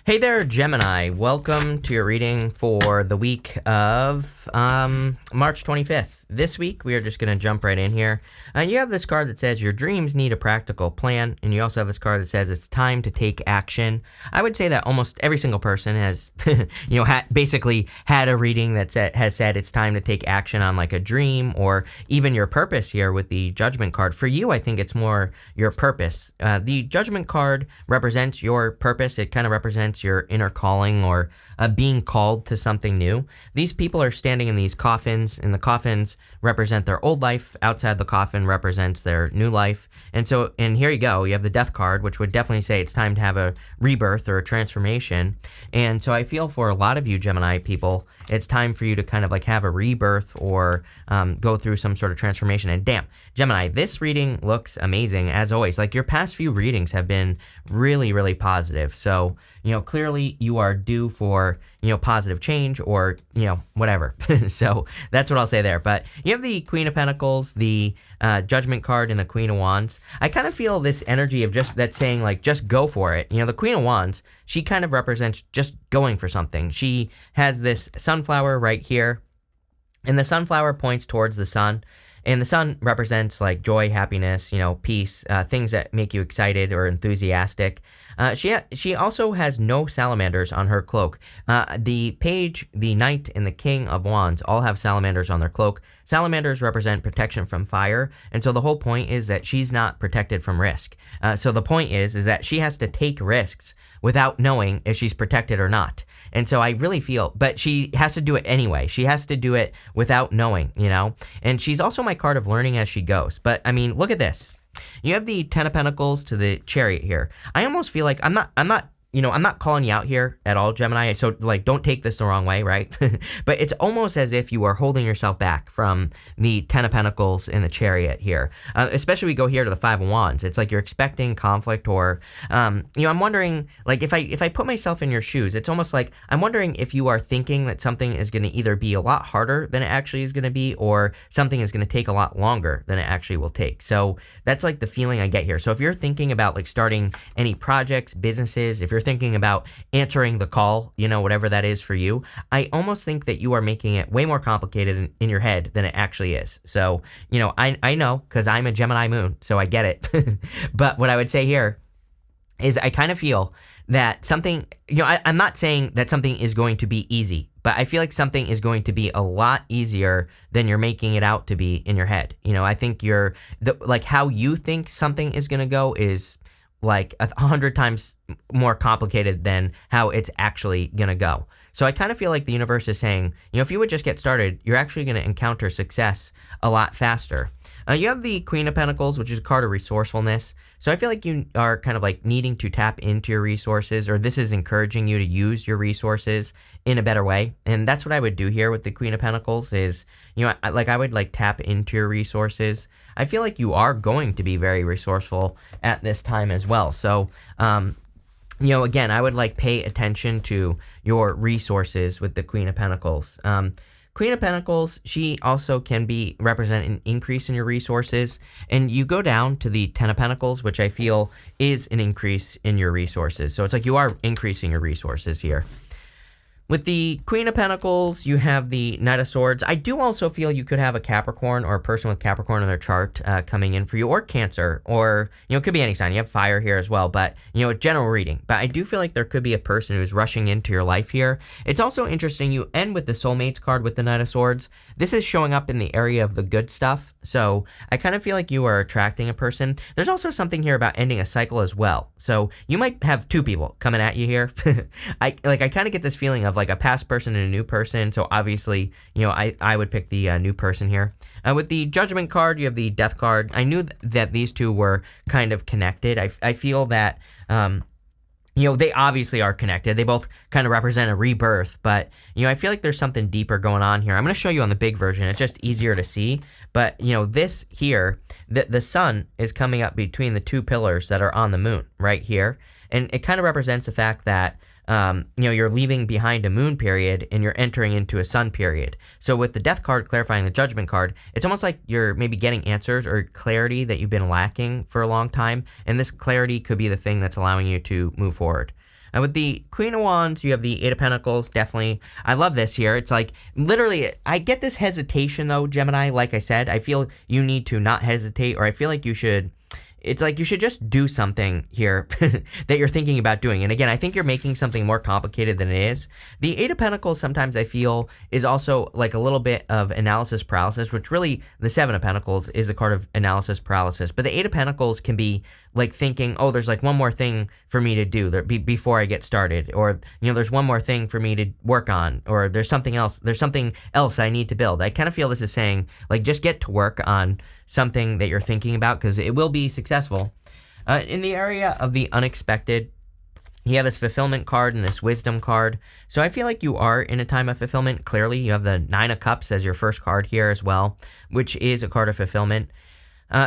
Hey there, Gemini. Welcome to your reading for the week of March 25th. This week, we are just going to jump right in here. You have this card that says your dreams need a practical plan, and you also have this card that says it's time to take action. I would say that almost every single person has, basically had a reading that has said it's time to take action on like a dream or even your purpose here with the Judgment card. For you, I think it's more your purpose. The Judgment card represents your purpose. It kind of represents your inner calling or being called to something new. These people are standing in these coffins, and the coffins represent their old life. Outside the coffin represents their new life. And here you go. You have the Death card, which would definitely say it's time to have a rebirth or a transformation. And so I feel for a lot of you Gemini people, it's time for you to kind of like have a rebirth or go through some sort of transformation. And damn, Gemini, this reading looks amazing as always. Like your past few readings have been really, really positive. So, clearly you are due for, positive change or, whatever. So that's what I'll say there. But you have the Queen of Pentacles, the Judgment card, and the Queen of Wands. I kind of feel this energy of just that saying like, just go for it. The Queen of Wands, she kind of represents just going for something. She has this sunflower right here, and the sunflower points towards the sun. And the sun represents like joy, happiness, peace, things that make you excited or enthusiastic. She also has no salamanders on her cloak. The page, the knight, and the king of wands all have salamanders on their cloak. Salamanders represent protection from fire, and so the whole point is that she's not protected from risk. So the point is that she has to take risks without knowing if she's protected or not. And so I really feel, but she has to do it anyway. She has to do it without knowing, And she's also my card of learning as she goes. But I mean, look at this. You have the Ten of Pentacles to the Chariot here. I almost feel like I'm not calling you out here at all, Gemini. So like, don't take this the wrong way, right? But it's almost as if you are holding yourself back from the Ten of Pentacles and the Chariot here. Especially we go here to the Five of Wands. It's like you're expecting conflict or, I'm wondering, like if I put myself in your shoes, it's almost like I'm wondering if you are thinking that something is going to either be a lot harder than it actually is going to be, or something is going to take a lot longer than it actually will take. So that's like the feeling I get here. So if you're thinking about like starting any projects, businesses, if you're thinking about answering the call, whatever that is for you, I almost think that you are making it way more complicated in your head than it actually is. So, I know because I'm a Gemini moon, so I get it. But what I would say here is I kind of feel that something, I'm not saying that something is going to be easy, but I feel like something is going to be a lot easier than you're making it out to be in your head. I think how you think something is going to go is like 100 times more complicated than how it's actually going to go. So I kind of feel like the universe is saying, if you would just get started, you're actually going to encounter success a lot faster. You have the Queen of Pentacles, which is a card of resourcefulness. So I feel like you are kind of like needing to tap into your resources, or this is encouraging you to use your resources in a better way. And that's what I would do here with the Queen of Pentacles is, I would like tap into your resources. I feel like you are going to be very resourceful at this time as well. So, again, I would like pay attention to your resources with the Queen of Pentacles. Queen of Pentacles, she also can represent an increase in your resources, and you go down to the Ten of Pentacles, which I feel is an increase in your resources. So it's like you are increasing your resources here. With the Queen of Pentacles, you have the Knight of Swords. I do also feel you could have a Capricorn or a person with Capricorn in their chart coming in for you, or Cancer, or, it could be any sign. You have fire here as well, but, a general reading. But I do feel like there could be a person who's rushing into your life here. It's also interesting, you end with the Soulmates card with the Knight of Swords. This is showing up in the area of the good stuff. So I kind of feel like you are attracting a person. There's also something here about ending a cycle as well. So you might have two people coming at you here. I kind of get this feeling of like a past person and a new person. So obviously, I would pick the new person here. With the Judgment card, you have the Death card. I knew that these two were kind of connected. I feel that, they obviously are connected. They both kind of represent a rebirth, but, I feel like there's something deeper going on here. I'm going to show you on the big version. It's just easier to see. But, this here, the sun is coming up between the two pillars that are on the moon right here. And it kind of represents the fact that, you're leaving behind a moon period and you're entering into a sun period. So with the Death card clarifying the Judgment card, it's almost like you're maybe getting answers or clarity that you've been lacking for a long time. And this clarity could be the thing that's allowing you to move forward. With the Queen of Wands, you have the Eight of Pentacles. Definitely, I love this here. It's like, literally, I get this hesitation, though, Gemini. Like I said, I feel you need to not hesitate, or I feel like you should... It's like you should just do something here that you're thinking about doing. And again, I think you're making something more complicated than it is. The Eight of Pentacles sometimes I feel is also like a little bit of analysis paralysis, which really the Seven of Pentacles is a card of analysis paralysis. But the Eight of Pentacles can be like thinking, oh, there's like one more thing for me to do before I get started. Or, there's one more thing for me to work on. Or there's something else I need to build. I kind of feel this is saying, like, just get to work on something that you're thinking about, because it will be successful. In the area of the unexpected, you have this fulfillment card and this wisdom card. So I feel like you are in a time of fulfillment. Clearly, you have the Nine of Cups as your first card here as well, which is a card of fulfillment.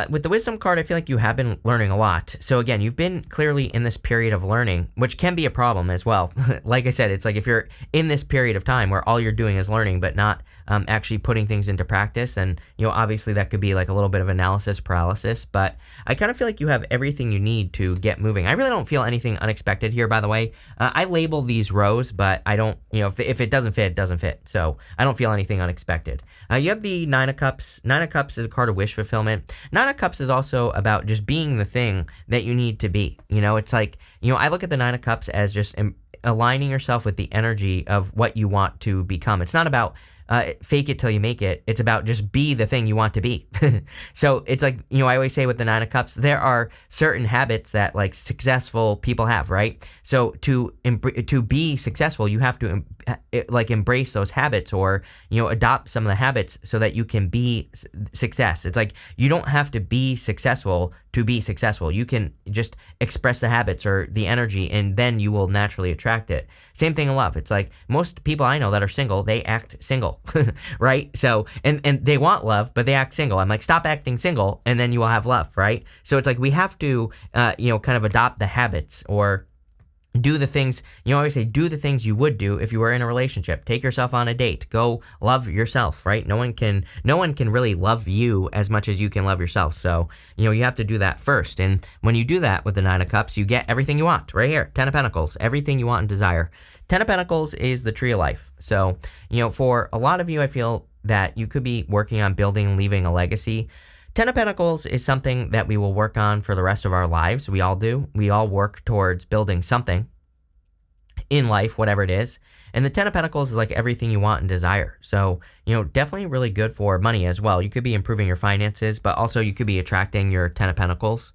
With the wisdom card, I feel like you have been learning a lot. So again, you've been clearly in this period of learning, which can be a problem as well. Like I said, it's like if you're in this period of time where all you're doing is learning, but not actually putting things into practice, then, obviously that could be like a little bit of analysis paralysis. But I kind of feel like you have everything you need to get moving. I really don't feel anything unexpected here, by the way. I label these rows, but I don't, if it doesn't fit, it doesn't fit. So I don't feel anything unexpected. You have the Nine of Cups. Nine of Cups is a card of wish fulfillment. Nine of Cups is also about just being the thing that you need to be. It's like, I look at the Nine of Cups as just aligning yourself with the energy of what you want to become. It's not about fake it till you make it. It's about just be the thing you want to be. So it's like, I always say with the Nine of Cups, there are certain habits that like successful people have, right? So to be successful, you have to like embrace those habits, or, adopt some of the habits so that you can be success. It's like, you don't have to be successful to be successful. You can just express the habits or the energy, and then you will naturally attract it. Same thing in love. It's like most people I know that are single, they act single, right? So, and they want love, but they act single. I'm like, stop acting single, and then you will have love, right? So it's like, we have to, kind of adopt the habits, or do the things, I always say, do the things you would do if you were in a relationship. Take yourself on a date. Go love yourself, right? No one can really love you as much as you can love yourself. So, you have to do that first. And when you do that with the Nine of Cups, you get everything you want right here. Ten of Pentacles, everything you want and desire. Ten of Pentacles is the tree of life. So, for a lot of you, I feel that you could be working on building and leaving a legacy. Ten of Pentacles is something that we will work on for the rest of our lives. We all do. We all work towards building something in life, whatever it is. And the Ten of Pentacles is like everything you want and desire. So, definitely really good for money as well. You could be improving your finances, but also you could be attracting your Ten of Pentacles.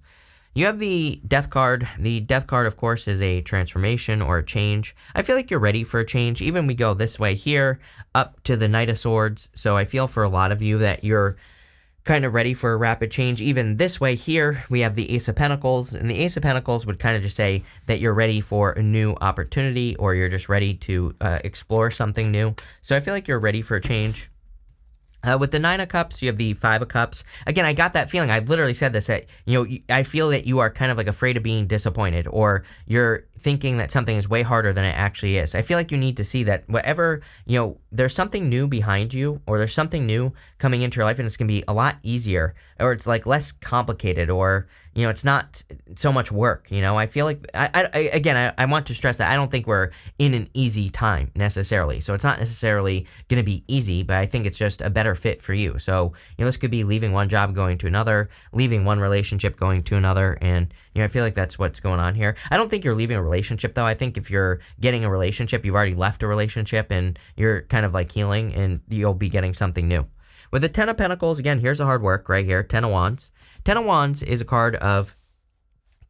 You have the Death card. The Death card, of course, is a transformation or a change. I feel like you're ready for a change. Even we go this way here, up to the Knight of Swords. So I feel for a lot of you that you're kind of ready for a rapid change. Even this way here, we have the Ace of Pentacles, and the Ace of Pentacles would kind of just say that you're ready for a new opportunity, or you're just ready to explore something new. So I feel like you're ready for a change. With the Nine of Cups, you have the Five of Cups. Again, I got that feeling. I literally said this, that, I feel that you are kind of like afraid of being disappointed, or you're thinking that something is way harder than it actually is. I feel like you need to see that whatever, there's something new behind you, or there's something new coming into your life, and it's going to be a lot easier, or it's like less complicated, or, it's not so much work. I feel like, I want to stress that I don't think we're in an easy time necessarily. So it's not necessarily going to be easy, but I think it's just a better fit for you. So, this could be leaving one job, going to another, leaving one relationship, going to another. And, I feel like that's what's going on here. I don't think you're leaving a relationship, though. I think if you're getting a relationship, you've already left a relationship, and you're kind of like healing, and you'll be getting something new. With the Ten of Pentacles, again, here's the hard work right here. Ten of Wands. Ten of Wands is a card of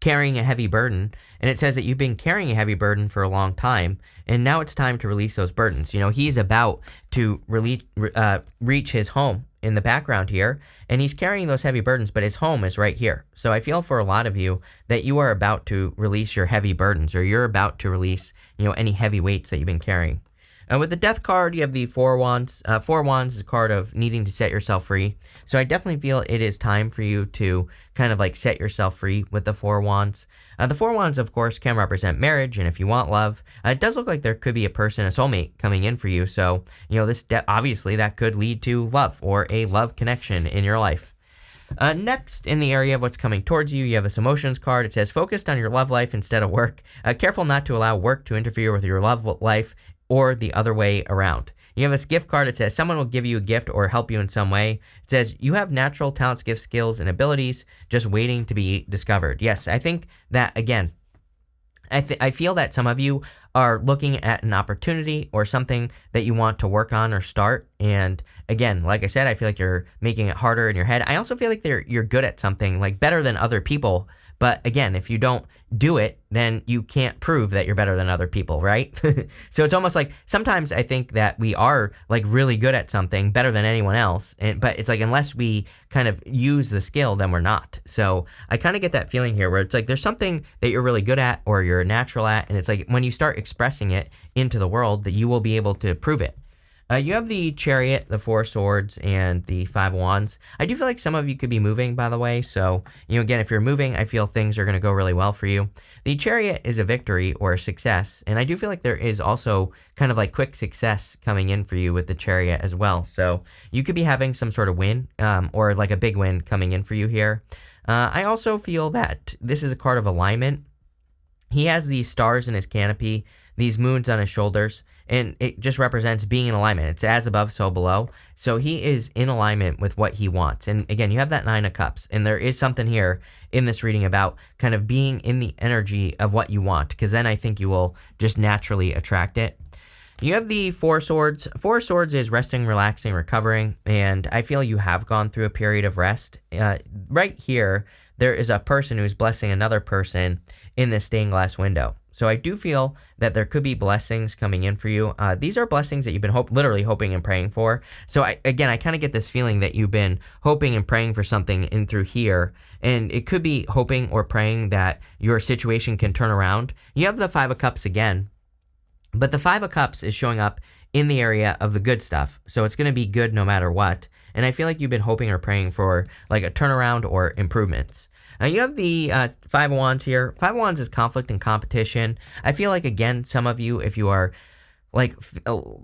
carrying a heavy burden, and it says that you've been carrying a heavy burden for a long time, and now it's time to release those burdens. He's about to reach his home in the background here, and he's carrying those heavy burdens, but his home is right here. So I feel for a lot of you that you are about to release your heavy burdens, or you're about to release, any heavy weights that you've been carrying. With the Death card, you have the Four of Wands. Four of Wands is a card of needing to set yourself free. So I definitely feel it is time for you to kind of like set yourself free with the Four of Wands. The Four of Wands, of course, can represent marriage, and if you want love, it does look like there could be a person, a soulmate, coming in for you. So, this obviously that could lead to love, or a love connection in your life. Next, in the area of what's coming towards you, you have this emotions card. It says, focused on your love life instead of work. Careful not to allow work to interfere with your love life or the other way around. You have this gift card. It says, someone will give you a gift or help you in some way. It says, you have natural talents, gifts, skills, and abilities just waiting to be discovered. Yes, I think that, again, I feel that some of you are looking at an opportunity or something that you want to work on or start. And again, like I said, I feel like you're making it harder in your head. I also feel like you're good at something, like better than other people. But again, if you don't do it, then you can't prove that you're better than other people, right? So it's almost like sometimes I think that we are like really good at something better than anyone else. But it's like unless we kind of use the skill, then we're not. So I kind of get that feeling here where it's like there's something that you're really good at or you're natural at. And it's like when you start expressing it into the world that you will be able to prove it. You have the Chariot, the Four Swords, and the Five of Wands. I do feel like some of you could be moving, by the way. So, again, if you're moving, I feel things are going to go really well for you. The Chariot is a victory or a success. And I do feel like there is also kind of like quick success coming in for you with the Chariot as well. So you could be having some sort of win or like a big win coming in for you here. I also feel that this is a card of alignment. He has these stars in his canopy, these moons on his shoulders, and it just represents being in alignment. It's as above, so below. So he is in alignment with what he wants. And again, you have that Nine of Cups, and there is something here in this reading about kind of being in the energy of what you want, because then I think you will just naturally attract it. You have the Four Swords. Four Swords is resting, relaxing, recovering, and I feel you have gone through a period of rest. Right here, there is a person who's blessing another person in this stained glass window. So I do feel that there could be blessings coming in for you. These are blessings that you've been literally hoping and praying for. So I kind of get this feeling that you've been hoping and praying for something in through here. And it could be hoping or praying that your situation can turn around. You have the Five of Cups again. But the Five of Cups is showing up in the area of the good stuff. So it's going to be good no matter what. And I feel like you've been hoping or praying for like a turnaround or improvements. You have the Five of Wands here. Five of Wands is conflict and competition. I feel like, again, some of you, if you are like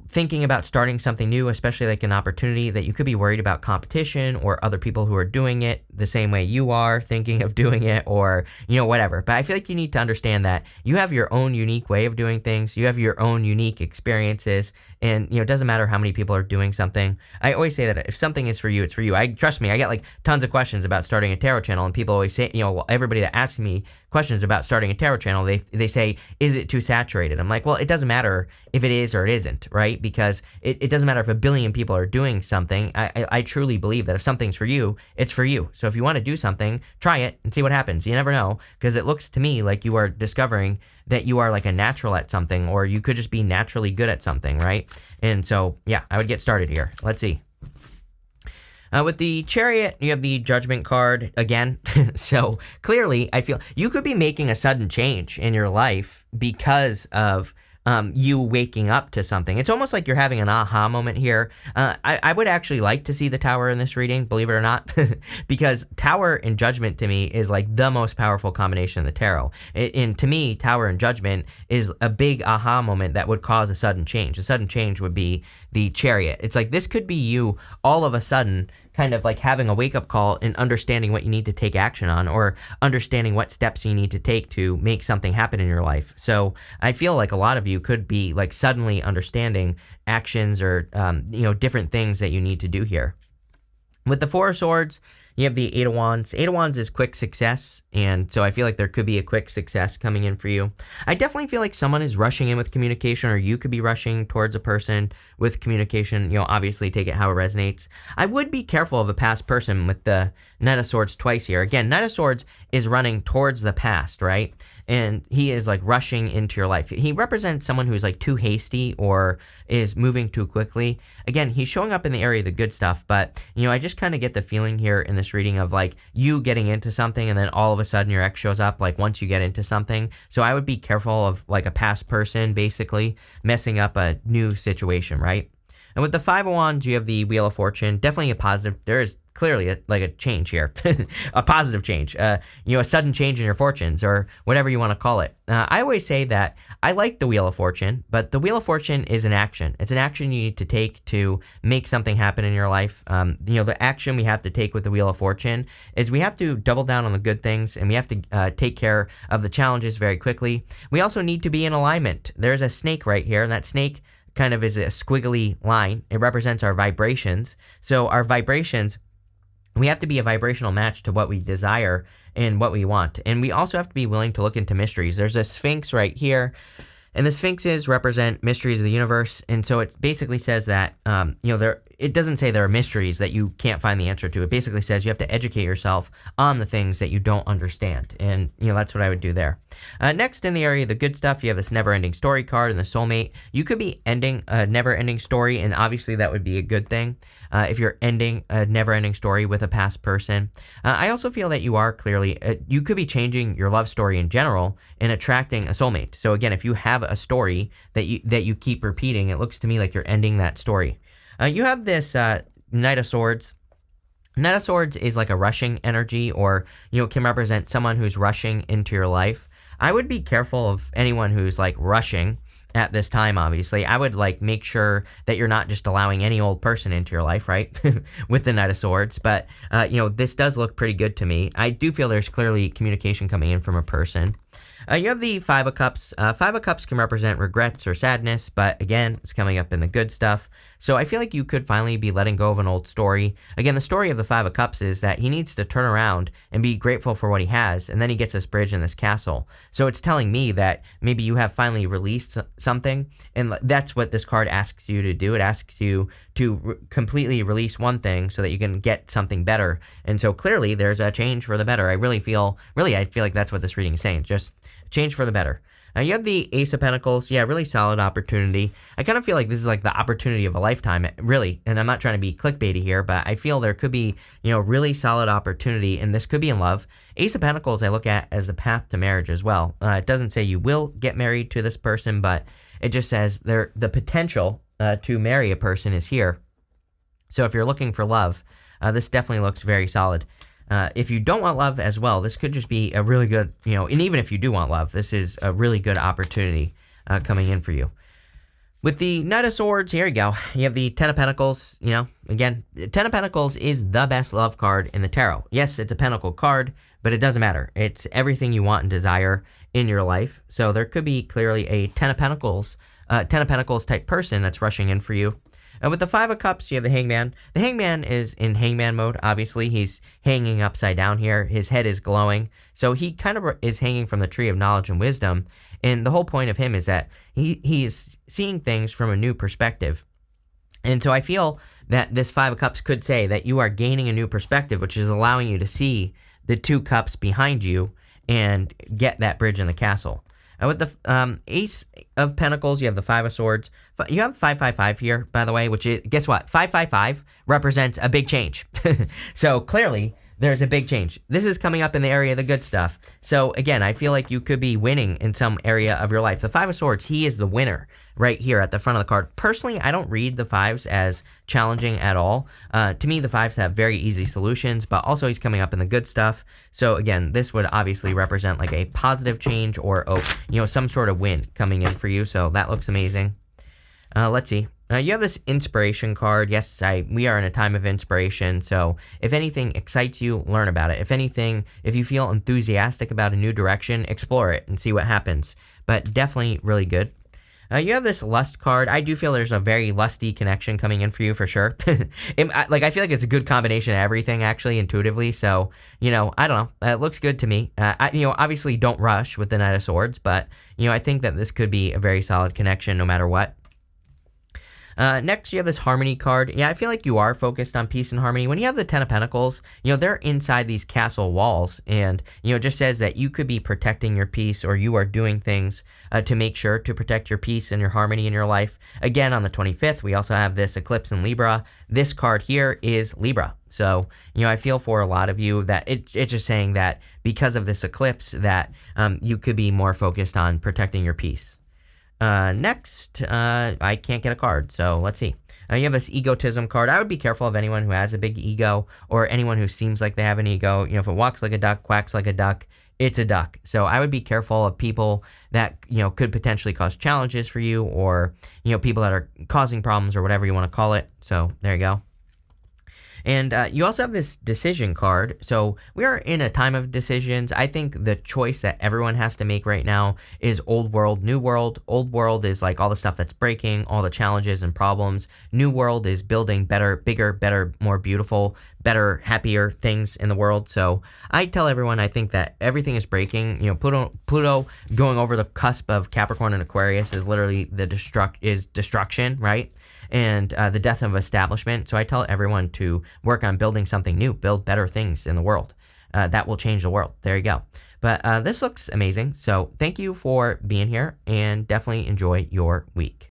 thinking about starting something new, especially like an opportunity, that you could be worried about competition or other people who are doing it the same way you are thinking of doing it, or, whatever. But I feel like you need to understand that you have your own unique way of doing things. You have your own unique experiences, and, it doesn't matter how many people are doing something. I always say that if something is for you, it's for you. Trust me, I get like tons of questions about starting a tarot channel, and people always say, everybody that asks me questions about starting a tarot channel, they say, is it too saturated? I'm like, well, it doesn't matter if it is or it isn't, right? Because it doesn't matter if a billion people are doing something. I truly believe that if something's for you, it's for you. So if you want to do something, try it and see what happens. You never know, because it looks to me like you are discovering that you are like a natural at something, or you could just be naturally good at something, right? And so, yeah, I would get started here. Let's see. With the Chariot, you have the Judgment card again. So clearly, I feel you could be making a sudden change in your life because of you waking up to something. It's almost like you're having an aha moment here. I would actually like to see the Tower in this reading, believe it or not, because Tower and Judgment to me is like the most powerful combination in the tarot. And to me, Tower and Judgment is a big aha moment that would cause a sudden change. A sudden change would be the Chariot. It's like this could be you all of a sudden kind of like having a wake-up call and understanding what you need to take action on, or understanding what steps you need to take to make something happen in your life. So I feel like a lot of you could be like suddenly understanding actions or, different things that you need to do here. With the Four of Swords, you have the Eight of Wands. Eight of Wands is quick success, and so I feel like there could be a quick success coming in for you. I definitely feel like someone is rushing in with communication, or you could be rushing towards a person with communication. Obviously take it how it resonates. I would be careful of a past person with the Knight of Swords twice here. Again, Knight of Swords is running towards the past, right? And he is like rushing into your life. He represents someone who's like too hasty or is moving too quickly. Again, he's showing up in the area of the good stuff, but I just kind of get the feeling here in this reading of like you getting into something and then all of a sudden your ex shows up like once you get into something. So I would be careful of like a past person basically messing up a new situation, right? And with the Five of Wands, you have the Wheel of Fortune. Definitely a positive. There is clearly like a change here, a positive change, a sudden change in your fortunes or whatever you want to call it. I always say that I like the Wheel of Fortune, but the Wheel of Fortune is an action. It's an action you need to take to make something happen in your life. The action we have to take with the Wheel of Fortune is we have to double down on the good things, and we have to take care of the challenges very quickly. We also need to be in alignment. There's a snake right here, and that snake kind of is a squiggly line. It represents our vibrations. So our vibrations, we have to be a vibrational match to what we desire and what we want. And we also have to be willing to look into mysteries. There's a Sphinx right here, and the Sphinxes represent mysteries of the universe. And so it basically says that, it doesn't say there are mysteries that you can't find the answer to. It basically says you have to educate yourself on the things that you don't understand. And, that's what I would do there. Next, in the area of the good stuff, you have this never-ending story card and the soulmate. You could be ending a never-ending story, and obviously that would be a good thing if you're ending a never-ending story with a past person. I also feel that you are clearly, you could be changing your love story in general and attracting a soulmate. So again, if you have a story that you keep repeating, it looks to me like you're ending that story. You have this Knight of Swords. Knight of Swords is like a rushing energy, or, can represent someone who's rushing into your life. I would be careful of anyone who's like rushing at this time, obviously. I would make sure that you're not just allowing any old person into your life, right? With the Knight of Swords. But, this does look pretty good to me. I do feel there's clearly communication coming in from a person. You have the Five of Cups. Five of Cups can represent regrets or sadness, but again, it's coming up in the good stuff. So I feel like you could finally be letting go of an old story. Again, the story of the Five of Cups is that he needs to turn around and be grateful for what he has, and then he gets this bridge and this castle. So it's telling me that maybe you have finally released something, and that's what this card asks you to do. It asks you to completely release one thing so that you can get something better. And so clearly there's a change for the better. I feel like that's what this reading is saying. Just change for the better. Now you have the Ace of Pentacles. Yeah, really solid opportunity. I kind of feel like this is like the opportunity of a lifetime, really. And I'm not trying to be clickbaity here, but I feel there could be, really solid opportunity, and this could be in love. Ace of Pentacles I look at as a path to marriage as well. It doesn't say you will get married to this person, but it just says the potential to marry a person is here. So if you're looking for love, this definitely looks very solid. If you don't want love as well, this could just be a really good, and even if you do want love, this is a really good opportunity coming in for you. With the Knight of Swords, here you go. You have the Ten of Pentacles. Again, Ten of Pentacles is the best love card in the tarot. Yes, it's a pentacle card, but it doesn't matter. It's everything you want and desire in your life. So there could be clearly a Ten of Pentacles type person that's rushing in for you. With the Five of Cups, you have the Hangman. The Hangman is in hangman mode, obviously. He's hanging upside down here. His head is glowing. So he kind of is hanging from the tree of knowledge and wisdom. And the whole point of him is that he is seeing things from a new perspective. And so I feel that this Five of Cups could say that you are gaining a new perspective, which is allowing you to see the two cups behind you and get that bridge in the castle. With the Ace of Pentacles, you have the Five of Swords. You have 555 here, by the way, which is, guess what? 555 represents a big change. So clearly, there's a big change. This is coming up in the area of the good stuff. So again, I feel like you could be winning in some area of your life. The Five of Swords, he is the winner right here at the front of the card. Personally, I don't read the fives as challenging at all. To me, the fives have very easy solutions, but also he's coming up in the good stuff. So again, this would obviously represent like a positive change or some sort of win coming in for you. So that looks amazing. Let's see. You have this inspiration card. Yes, we are in a time of inspiration. So if anything excites you, learn about it. If anything, if you feel enthusiastic about a new direction, explore it and see what happens. But definitely really good. You have this lust card. I do feel there's a very lusty connection coming in for you for sure. I feel like it's a good combination of everything actually intuitively. So, I don't know. It looks good to me. Obviously don't rush with the Knight of Swords, but, I think that this could be a very solid connection no matter what. Next, you have this Harmony card. Yeah, I feel like you are focused on peace and harmony. When you have the Ten of Pentacles, they're inside these castle walls, and, it just says that you could be protecting your peace, or you are doing things to make sure to protect your peace and your harmony in your life. Again, on the 25th, we also have this eclipse in Libra. This card here is Libra. So, I feel for a lot of you that it's just saying that because of this eclipse that you could be more focused on protecting your peace. Next, I can't get a card, so let's see. You have this egotism card. I would be careful of anyone who has a big ego or anyone who seems like they have an ego. If it walks like a duck, quacks like a duck, it's a duck. So I would be careful of people that, could potentially cause challenges for you, or, people that are causing problems or whatever you want to call it. So there you go. And you also have this decision card. So we are in a time of decisions. I think the choice that everyone has to make right now is old world, new world. Old world is like all the stuff that's breaking, all the challenges and problems. New world is building better, bigger, better, more beautiful, better, happier things in the world. So I tell everyone, I think that everything is breaking. Pluto going over the cusp of Capricorn and Aquarius is literally destruction, right? And the death of establishment. So I tell everyone to work on building something new, build better things in the world. That will change the world. There you go. But this looks amazing. So thank you for being here, and definitely enjoy your week.